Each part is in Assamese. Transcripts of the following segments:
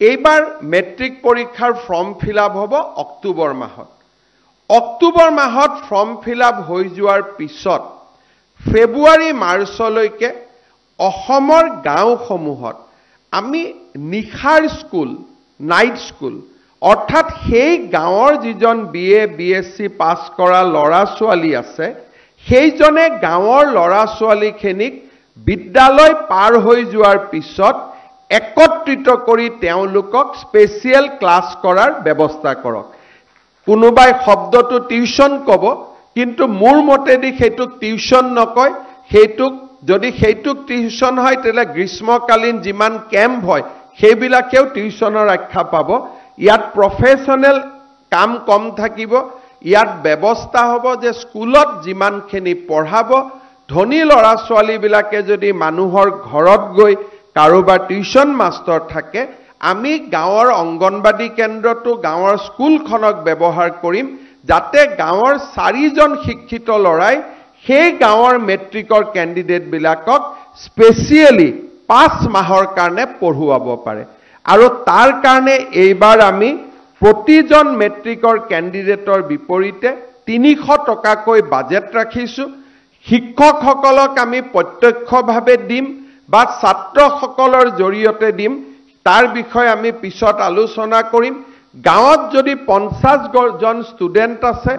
এইবাৰ মেট্ৰিক পৰীক্ষাৰ ফৰ্ম ফিল আপ হ'ব অক্টোবৰ মাহত। অক্টোবৰ মাহত ফৰ্ম ফিল আপ হৈ যোৱাৰ পিছত ফেব্ৰুৱাৰী মাৰ্চলৈকে অসমৰ গাঁওসমূহত আমি নিশাৰ স্কুল, নাইট স্কুল, অৰ্থাৎ সেই গাঁৱৰ যিজন BA BSc পাছ কৰা ল'ৰা ছোৱালী আছে, সেইজনে গাঁৱৰ ল'ৰা ছোৱালীখিনিক বিদ্যালয় পাৰ হৈ যোৱাৰ পিছত একত্ৰিত কৰি তেওঁলোকক স্পেচিয়েল ক্লাছ কৰাৰ ব্যৱস্থা কৰক। কোনোবাই শব্দটো টিউশন ক'ব, কিন্তু মোৰ মতেদি সেইটোক টিউশন নকয়, যদি সেইটোক টিউশন হয় তেতিয়াহ'লে গ্ৰীষ্মকালীন যিমান কেম্প হয় সেইবিলাকেও টিউশনৰ আখ্যা পাব। ইয়াত প্ৰফেশ্যনেল কাম কম থাকিব। ইয়াত ব্যৱস্থা হ'ব যে স্কুলত যিমানখিনি পঢ়াব, ধনী ল'ৰা ছোৱালীবিলাকে যদি মানুহৰ ঘৰত গৈ কাৰোবাৰ টিউশন মাষ্টৰ থাকে, আমি গাঁৱৰ অংগনবাদী কেন্দ্ৰটো গাঁৱৰ স্কুলখনক ব্যৱহাৰ কৰিম, যাতে গাঁৱৰ 4জন শিক্ষিত ল'ৰাই সেই গাঁৱৰ মেট্ৰিকৰ কেণ্ডিডেটবিলাকক স্পেচিয়েলি 5 মাহৰ কাৰণে পঢ়ুৱাব পাৰে। আৰু তাৰ কাৰণে এইবাৰ আমি প্ৰতিজন মেট্ৰিকৰ কেণ্ডিডেটৰ বিপৰীতে 300 টকাকৈ বাজেট ৰাখিছোঁ। শিক্ষকসকলক আমি প্ৰত্যক্ষভাৱে দিম বা ছাত্ৰসকলৰ জৰিয়তে দিম, তাৰ বিষয়ে আমি পিছত আলোচনা কৰিম। গাঁৱত যদি 50জন ষ্টুডেণ্ট আছে,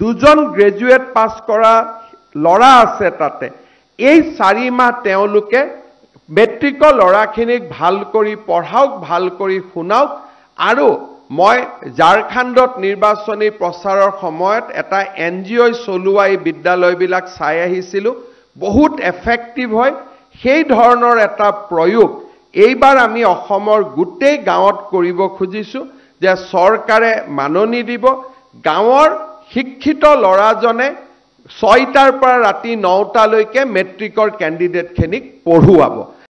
2জন গ্ৰেজুৱেট পাছ কৰা ল'ৰা আছে, তাতে এই 4 মাহ তেওঁলোকে মেট্ৰিকৰ ল'ৰাখিনিক ভাল কৰি পঢ়াওক, ভাল কৰি শুনাওক। আৰু মই ঝাৰখণ্ডত নিৰ্বাচনী প্ৰচাৰৰ সময়ত এটা NGO চলোৱা এই বিদ্যালয়বিলাক চাই আহিছিলোঁ, বহুত এফেক্টিভ হয়। সেই ধৰণৰ এটা প্ৰয়োগ এইবাৰ আমি অসমৰ গোটেই গাঁৱত কৰিব খুজিছোঁ যে চৰকাৰে মাননি দিব, গাঁৱৰ শিক্ষিত ল'ৰাজনে 6টাৰ পৰা ৰাতি 9টালৈকে মেট্ৰিকৰ কেণ্ডিডেটখিনিক পঢ়ুৱাব।